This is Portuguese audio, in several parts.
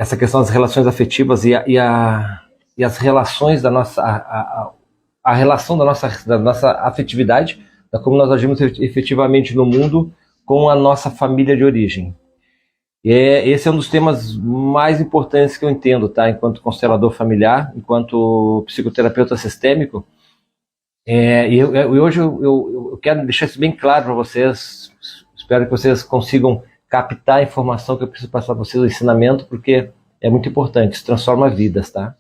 essa questão das relações afetivas e as relações da nossa, a relação da nossa afetividade, da como nós agimos efetivamente no mundo com a nossa família de origem. Esse é um dos temas mais importantes que eu entendo, tá? Enquanto constelador familiar, enquanto psicoterapeuta sistêmico. E hoje eu quero deixar isso bem claro para vocês. Espero que vocês consigam captar a informação que eu preciso passar para vocês, o ensinamento, porque é muito importante, isso transforma vidas, tá?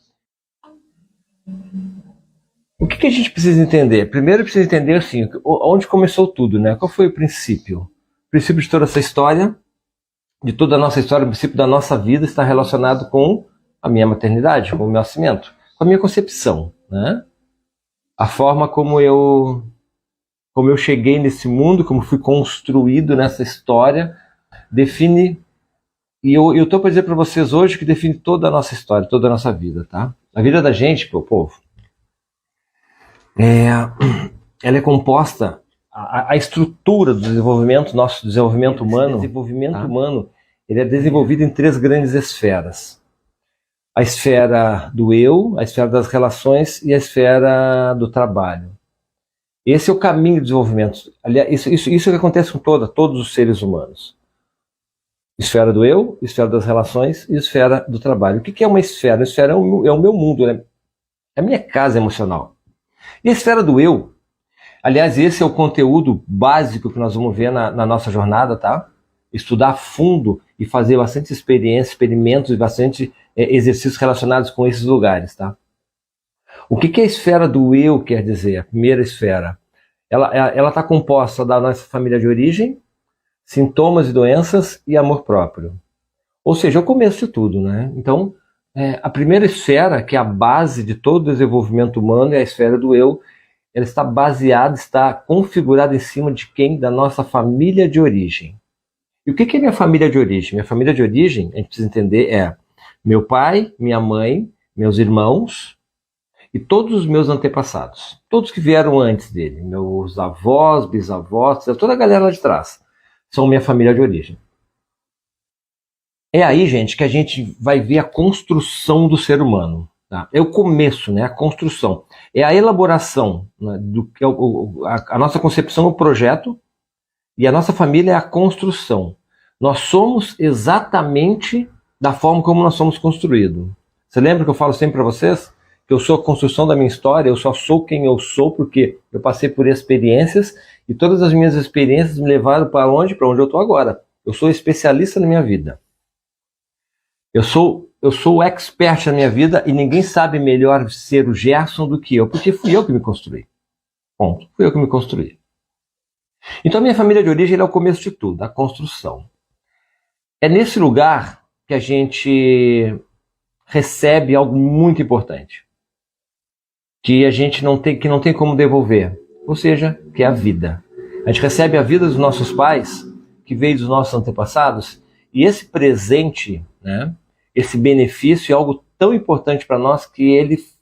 O que a gente precisa entender? Primeiro precisa entender assim, onde começou tudo, né? Qual foi o princípio? O princípio de toda essa história, de toda a nossa história, o princípio da nossa vida está relacionado com a minha maternidade, com o meu nascimento, com a minha concepção, né? A forma como eu cheguei nesse mundo, como fui construído nessa história, define, e eu estou para dizer para vocês hoje que define toda a nossa história, toda a nossa vida, tá? A vida da gente, meu povo, ela é composta, a estrutura do desenvolvimento, nosso desenvolvimento humano, ele é desenvolvido em 3 grandes esferas. A esfera do eu, a esfera das relações e a esfera do trabalho. Esse é o caminho do desenvolvimento. Aliás, isso que acontece com todos os seres humanos. Esfera do eu, esfera das relações e esfera do trabalho. O que é uma esfera? Uma esfera é o meu mundo, né? É a minha casa emocional. E a esfera do eu, aliás, esse é o conteúdo básico que nós vamos ver na nossa jornada, tá? Estudar a fundo e fazer bastante experiência, experimentos e bastante exercícios relacionados com esses lugares, tá? O que a esfera do eu quer dizer? A primeira esfera. Ela está composta da nossa família de origem, sintomas e doenças e amor próprio. Ou seja, é o começo de tudo, né? Então, a primeira esfera, que é a base de todo o desenvolvimento humano, é a esfera do eu. Ela está baseada, está configurada em cima de quem? Da nossa família de origem. E o que é minha família de origem? Minha família de origem, a gente precisa entender, é meu pai, minha mãe, meus irmãos e todos os meus antepassados. Todos que vieram antes dele. Meus avós, bisavós, toda a galera lá de trás. São minha família de origem. É aí, gente, que a gente vai ver a construção do ser humano. Tá? É o começo, né? A construção. É a elaboração, né, do que é a nossa concepção, o projeto, e a nossa família é a construção. Nós somos exatamente da forma como nós somos construídos. Você lembra que eu falo sempre para vocês? Que eu sou a construção da minha história, eu só sou quem eu sou porque eu passei por experiências e todas as minhas experiências me levaram para onde? Para onde eu estou agora. Eu sou especialista na minha vida. Eu sou o expert na minha vida e ninguém sabe melhor ser o Gerson do que eu, porque fui eu que me construí. Ponto. Fui eu que me construí. Então a minha família de origem é o começo de tudo, a construção. É nesse lugar que a gente recebe algo muito importante, que a gente não tem como devolver, ou seja, que é a vida. A gente recebe a vida dos nossos pais, que veio dos nossos antepassados, e esse presente, né, esse benefício é algo tão importante para nós que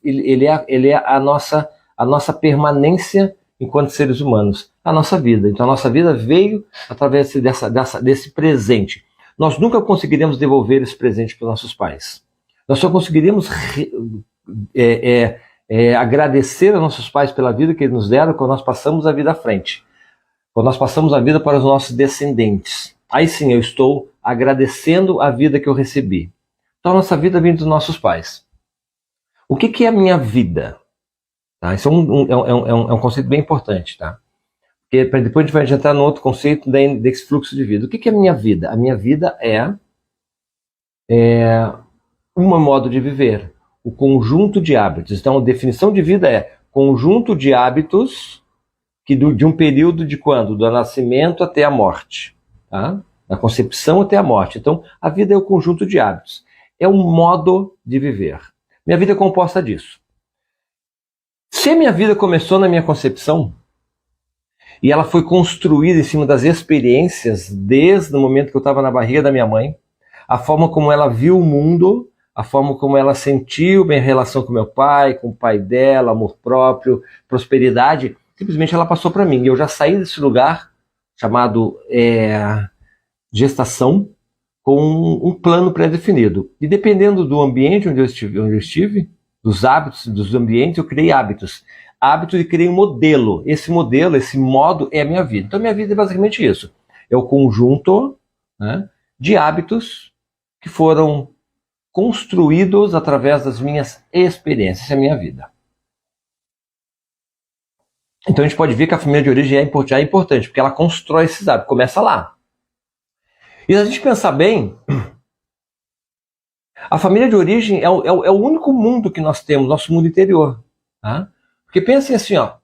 ele é a nossa permanência enquanto seres humanos, a nossa vida. Então a nossa vida veio através desse presente. Nós nunca conseguiremos devolver esse presente para os nossos pais. Nós só conseguiríamos agradecer aos nossos pais pela vida que eles nos deram quando nós passamos a vida à frente. Quando nós passamos a vida para os nossos descendentes. Aí sim eu estou agradecendo a vida que eu recebi. Então a nossa vida vem dos nossos pais. O que é a minha vida? Tá? Isso é um conceito bem importante, tá? Porque depois a gente vai entrar no outro conceito desse fluxo de vida. O que é a minha vida? A minha vida é um modo de viver, o conjunto de hábitos. Então a definição de vida é conjunto de hábitos que de um período de quando? Do nascimento até a morte, tá? Da concepção até a morte. Então a vida é o conjunto de hábitos. É um modo de viver. Minha vida é composta disso. Se a minha vida começou na minha concepção, e ela foi construída em cima das experiências, desde o momento que eu estava na barriga da minha mãe, a forma como ela viu o mundo, a forma como ela sentiu minha relação com meu pai, com o pai dela, amor próprio, prosperidade, simplesmente ela passou para mim. E eu já saí desse lugar chamado gestação, com um plano pré-definido. E dependendo do ambiente onde eu estive, dos hábitos, dos ambientes, eu criei hábitos. Hábitos e criei um modelo. Esse modelo, esse modo é a minha vida. Então, minha vida é basicamente isso. É o conjunto, né, de hábitos que foram construídos através das minhas experiências. Essa é a minha vida. Então, a gente pode ver que a família de origem é importante, porque ela constrói esses hábitos. Começa lá. E se a gente pensar bem, a família de origem é o único mundo que nós temos, nosso mundo interior. Tá? Porque pensem assim, ó,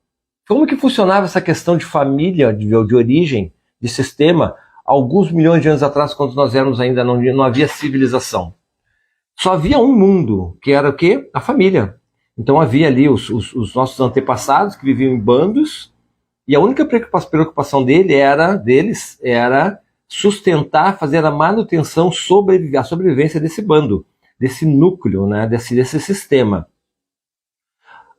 como que funcionava essa questão de família, de origem, de sistema, alguns milhões de anos atrás, quando nós éramos ainda, não havia civilização. Só havia um mundo, que era o quê? A família. Então havia ali os nossos antepassados que viviam em bandos, e a única preocupação deles era sustentar, fazer a manutenção, a sobrevivência desse bando, desse núcleo, né, desse sistema.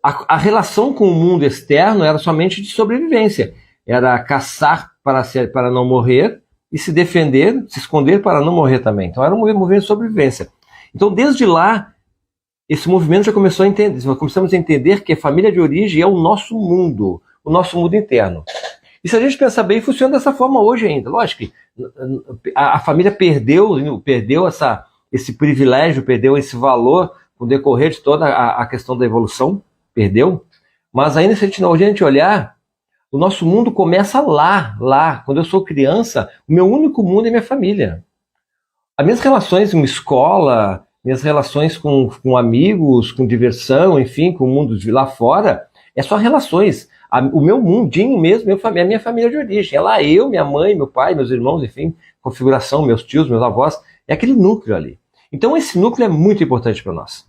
A relação com o mundo externo era somente de sobrevivência. Era caçar para não morrer e se defender, se esconder para não morrer também. Então era um movimento de sobrevivência. Então desde lá, esse movimento já começou a entender, nós começamos a entender que a família de origem é o nosso mundo interno. E se a gente pensar bem, funciona dessa forma hoje ainda. Lógico que a família perdeu esse privilégio, perdeu esse valor no decorrer de toda a questão da evolução, perdeu. Mas ainda se a gente olhar, o nosso mundo começa lá. Quando eu sou criança, o meu único mundo é minha família. As minhas relações em uma escola, minhas relações com amigos, com diversão, enfim, com o mundo de lá fora, é só relações. O meu mundinho mesmo, a minha família de origem. É lá eu, minha mãe, meu pai, meus irmãos, enfim, configuração, meus tios, meus avós. É aquele núcleo ali. Então esse núcleo é muito importante para nós.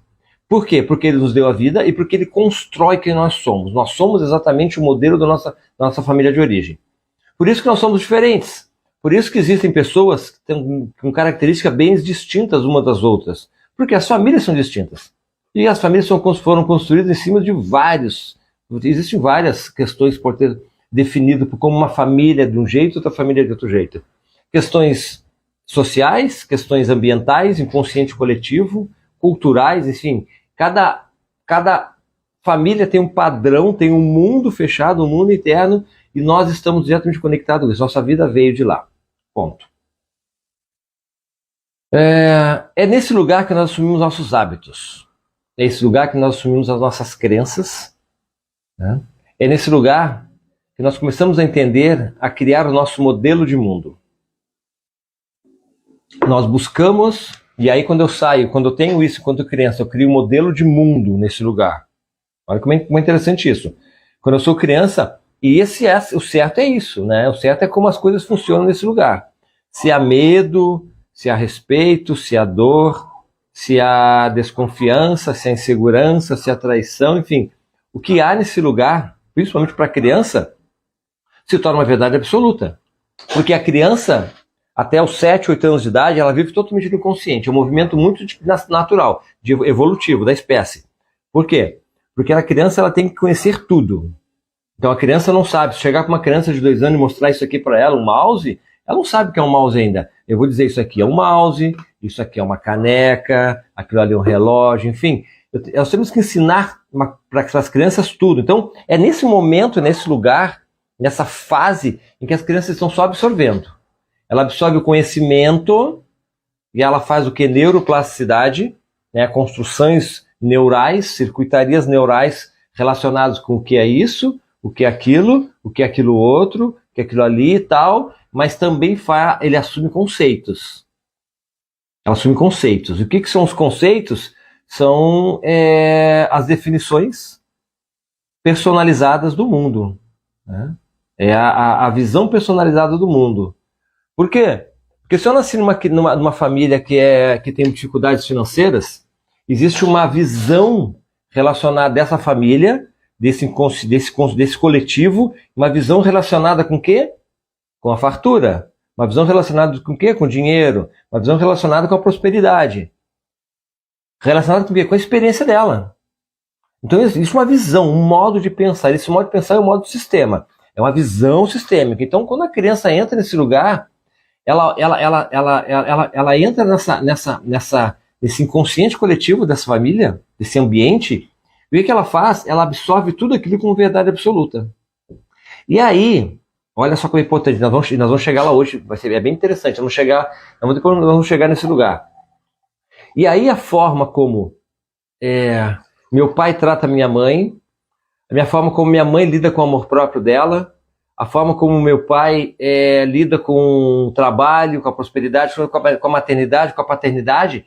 Por quê? Porque ele nos deu a vida e porque ele constrói quem nós somos. Nós somos exatamente o modelo da nossa família de origem. Por isso que nós somos diferentes. Por isso que existem pessoas que têm com características bem distintas umas das outras. Porque as famílias são distintas. E as famílias foram construídas em cima de existem várias questões por ter definido como uma família de um jeito, outra família de outro jeito. Questões sociais, questões ambientais, inconsciente coletivo, culturais, enfim. Cada família tem um padrão, tem um mundo fechado, um mundo interno, e nós estamos diretamente conectados com isso. Nossa vida veio de lá. Ponto. É nesse lugar que nós assumimos nossos hábitos. É nesse lugar que nós assumimos as nossas crenças. Né? É nesse lugar que nós começamos a entender, a criar o nosso modelo de mundo. Nós buscamos, e aí quando eu tenho isso quando criança, eu crio um modelo de mundo nesse lugar. Olha como é interessante isso. Quando eu sou criança, e o certo é isso, né? O certo é como as coisas funcionam nesse lugar. Se há medo, se há respeito, se há dor, se há desconfiança, se há insegurança, se há traição, enfim. O que há nesse lugar, principalmente para a criança, se torna uma verdade absoluta. Porque a criança, até os 7, 8 anos de idade, ela vive totalmente no inconsciente. É um movimento muito natural, evolutivo da espécie. Por quê? Porque a criança ela tem que conhecer tudo. Então a criança não sabe. Se chegar com uma criança de 2 anos e mostrar isso aqui para ela, um mouse, ela não sabe o que é um mouse ainda. Eu vou dizer isso aqui é um mouse, isso aqui é uma caneca, aquilo ali é um relógio, enfim. Nós temos que ensinar para as crianças tudo. Então é nesse momento, nesse lugar, nessa fase em que as crianças estão só absorvendo. Ela absorve o conhecimento e ela faz o que? Neuroplasticidade, né? Construções neurais, circuitarias neurais relacionadas com o que é isso, o que é aquilo, o que é aquilo outro, o que é aquilo ali e tal, mas também ele assume conceitos. Ela assume conceitos. E o que são os conceitos? São as definições personalizadas do mundo. Né? É a visão personalizada do mundo. Por quê? Porque se eu nasci numa família que tem dificuldades financeiras, existe uma visão relacionada dessa família, desse coletivo, uma visão relacionada com o quê? Com a fartura. Uma visão relacionada com o quê? Com o dinheiro. Uma visão relacionada com a prosperidade. Relacionada com o quê? Com a experiência dela. Então existe uma visão, um modo de pensar. Esse modo de pensar é o modo do sistema. É uma visão sistêmica. Então quando a criança entra nesse lugar, ela entra nesse inconsciente coletivo dessa família, desse ambiente, e o que ela faz? Ela absorve tudo aquilo como verdade absoluta. E aí, olha só como é importante, nós vamos chegar lá hoje, é bem interessante, nós vamos chegar nesse lugar. E aí a forma como meu pai trata minha mãe, a forma como minha mãe lida com o amor próprio dela, a forma como meu pai lida com o trabalho, com a prosperidade, com a maternidade, com a paternidade,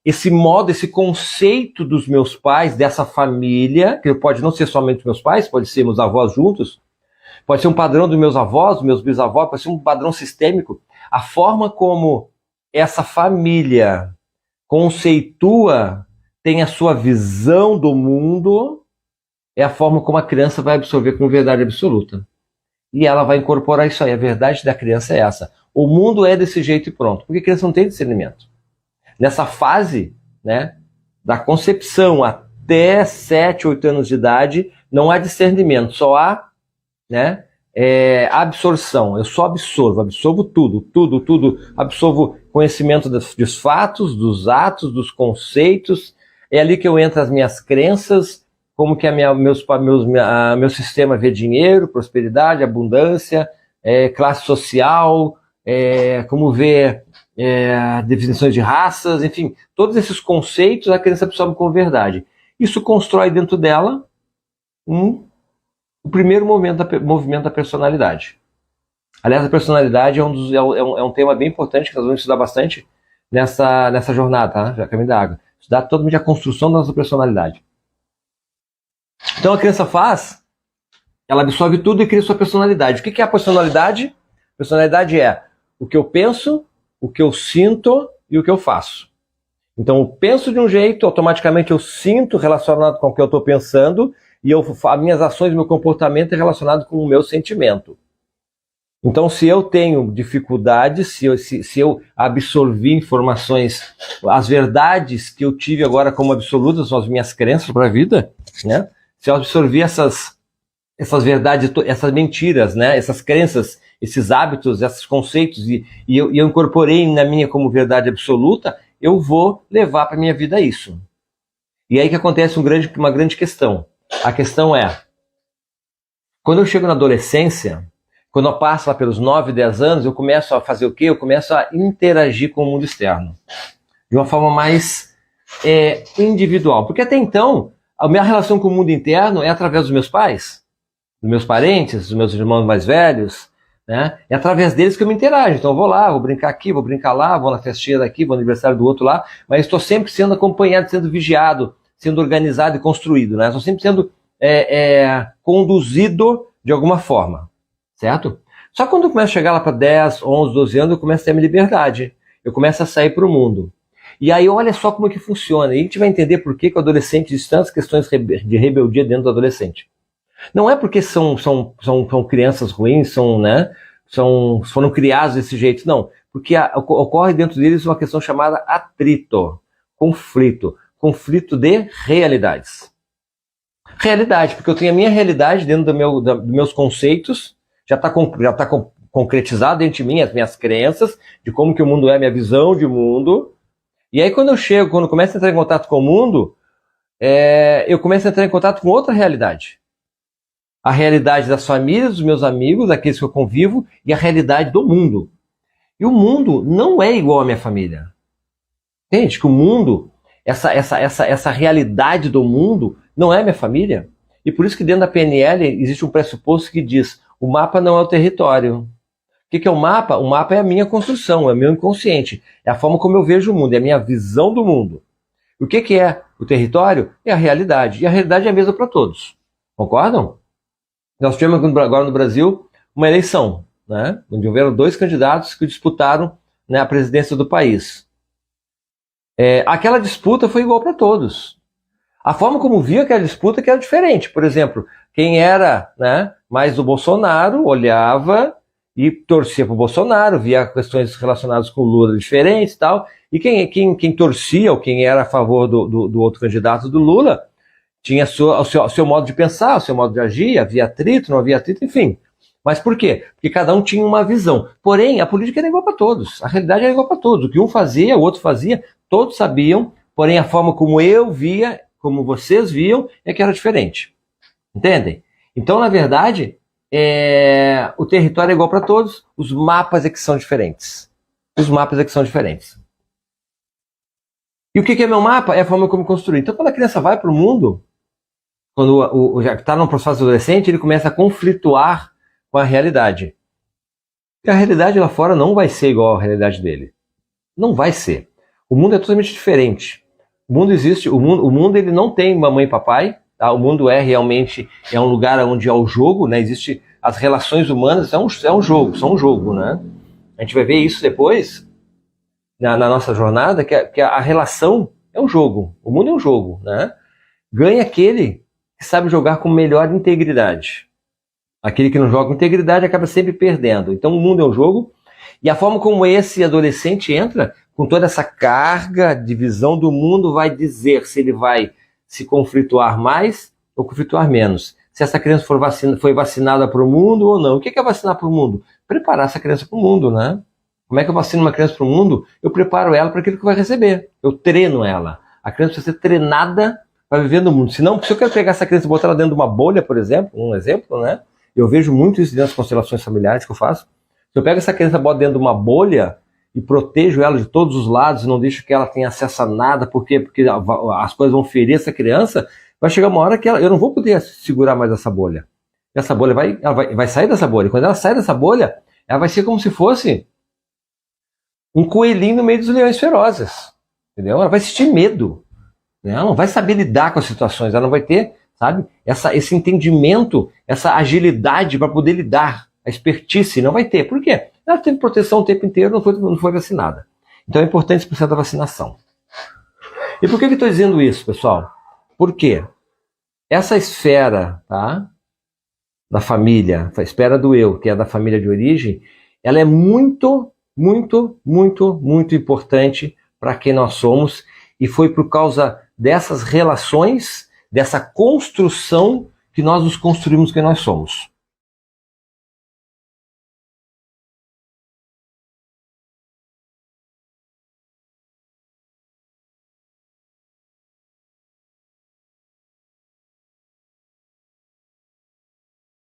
esse modo, esse conceito dos meus pais, dessa família, que pode não ser somente meus pais, pode ser meus avós juntos, pode ser um padrão dos meus avós, dos meus bisavós, pode ser um padrão sistêmico. A forma como essa família conceitua, tem a sua visão do mundo, é a forma como a criança vai absorver como verdade absoluta. E ela vai incorporar isso aí. A verdade da criança é essa. O mundo é desse jeito e pronto. Porque a criança não tem discernimento. Nessa fase, né, da concepção até 7, 8 anos de idade, não há discernimento. Só há, né, absorção. Eu só absorvo tudo. Absorvo conhecimento dos fatos, dos atos, dos conceitos. É ali que eu entro as minhas crenças, como que meu sistema vê dinheiro, prosperidade, abundância, classe social, como vê definições de raças, enfim, todos esses conceitos a criança absorve como verdade. Isso constrói dentro dela o primeiro movimento da personalidade. Aliás, a personalidade é um tema bem importante que nós vamos estudar bastante nessa jornada, tá? Já Caminho da Água. Estudar totalmente a construção da nossa personalidade. Então a criança ela absorve tudo e cria sua personalidade. O que é a personalidade? A personalidade é o que eu penso, o que eu sinto e o que eu faço. Então eu penso de um jeito, automaticamente eu sinto relacionado com o que eu estou pensando e as minhas ações, meu comportamento é relacionado com o meu sentimento. Então se eu tenho dificuldades, se eu absorvi informações, as verdades que eu tive agora como absolutas são as minhas crenças para a vida, né? Se eu absorver essas verdades, essas mentiras, né? Essas crenças, esses hábitos, esses conceitos, e eu incorporei na minha como verdade absoluta, eu vou levar para a minha vida isso. E aí que acontece uma grande questão. A questão é, quando eu chego na adolescência, quando eu passo lá pelos 9, 10 anos, eu começo a fazer o quê? Eu começo a interagir com o mundo externo. De uma forma mais individual. Porque até então, a minha relação com o mundo interno é através dos meus pais, dos meus parentes, dos meus irmãos mais velhos, né? É através deles que eu me interajo. Então eu vou lá, vou brincar aqui, vou brincar lá, vou na festinha daqui, vou no aniversário do outro lá, mas estou sempre sendo acompanhado, sendo vigiado, sendo organizado e construído, né? Estou sempre sendo conduzido de alguma forma, certo? Só quando eu começo a chegar lá para 10, 11, 12 anos, eu começo a ter a minha liberdade. Eu começo a sair para o mundo. E aí olha só como é que funciona. E a gente vai entender por que o adolescente diz tantas questões de rebeldia dentro do adolescente. Não é porque são crianças ruins, foram criados desse jeito, não. Porque ocorre dentro deles uma questão chamada atrito, conflito de realidades. Realidade, porque eu tenho a minha realidade dentro dos meus conceitos, já está concretizado dentro de mim, as minhas crenças, de como que o mundo é, minha visão de mundo. E aí quando eu começo a entrar em contato com o mundo, eu começo a entrar em contato com outra realidade. A realidade das famílias, dos meus amigos, daqueles que eu convivo, e a realidade do mundo. E o mundo não é igual à minha família. Entende? Que o mundo, essa realidade do mundo, não é minha família. E por isso que dentro da PNL existe um pressuposto que diz, o mapa não é o território. O que é o mapa? O mapa é a minha construção, é o meu inconsciente. É a forma como eu vejo o mundo, é a minha visão do mundo. O que é o território? É a realidade. E a realidade é a mesma para todos. Concordam? Nós tivemos agora no Brasil uma eleição, né, onde houveram 2 candidatos que disputaram, né, a presidência do país. Aquela disputa foi igual para todos. A forma como via aquela disputa que era diferente. Por exemplo, quem era, né, mais do Bolsonaro olhava e torcia para o Bolsonaro, via questões relacionadas com o Lula diferentes e tal, e quem torcia ou quem era a favor do outro candidato do Lula, tinha o seu modo de pensar, o seu modo de agir, havia atrito, não havia atrito, enfim. Mas por quê? Porque cada um tinha uma visão. Porém, a política era igual para todos. A realidade era igual para todos. O que um fazia, o outro fazia, todos sabiam, porém a forma como eu via, como vocês viam, é que era diferente. Entendem? Então, na verdade, o território é igual para todos, os mapas é que são diferentes. Os mapas é que são diferentes. E o que é meu mapa? É a forma como construir. Então, quando a criança vai para o mundo, quando já está no processo adolescente, ele começa a conflituar com a realidade. E a realidade lá fora não vai ser igual à realidade dele. Não vai ser. O mundo é totalmente diferente. O mundo existe, o mundo ele não tem mamãe e papai. Tá? O mundo realmente um lugar onde há o jogo, né? Existe as relações humanas, é um jogo, são um jogo, né? A gente vai ver isso depois na nossa jornada, que a relação é um jogo. O mundo é um jogo, né? Ganha aquele que sabe jogar com melhor integridade. Aquele que não joga com integridade acaba sempre perdendo. Então o mundo é um jogo, e a forma como esse adolescente entra, com toda essa carga de visão do mundo, vai dizer se ele vai se conflituar mais ou conflituar menos. Se essa criança foi vacinada para o mundo ou não. O que é vacinar para o mundo? Preparar essa criança para o mundo, né? Como é que eu vacino uma criança para o mundo? Eu preparo ela para aquilo que vai receber. Eu treino ela. A criança precisa ser treinada para viver no mundo. Se eu quero pegar essa criança e botar ela dentro de uma bolha, por exemplo, um exemplo, né? Eu vejo muito isso dentro das constelações familiares que eu faço. Se eu pego essa criança e boto dentro de uma bolha e protejo ela de todos os lados e não deixo que ela tenha acesso a nada, porque as coisas vão ferir essa criança, vai chegar uma hora que eu não vou poder segurar mais essa bolha. Essa bolha vai sair dessa bolha. Quando ela sai dessa bolha, ela vai ser como se fosse um coelhinho no meio dos leões ferozes. Entendeu? Ela vai sentir medo. Né? Ela não vai saber lidar com as situações. Ela não vai ter, sabe, esse entendimento, essa agilidade para poder lidar. A expertise não vai ter. Por quê? Ela teve proteção o tempo inteiro, não foi vacinada. Então é importante esse processo da vacinação. E por que eu estou dizendo isso, pessoal? Porque essa esfera, tá, da família, a esfera do eu, que é da família de origem, ela é muito, muito, muito, muito importante para quem nós somos, e foi por causa dessas relações, dessa construção, que nós nos construímos quem nós somos.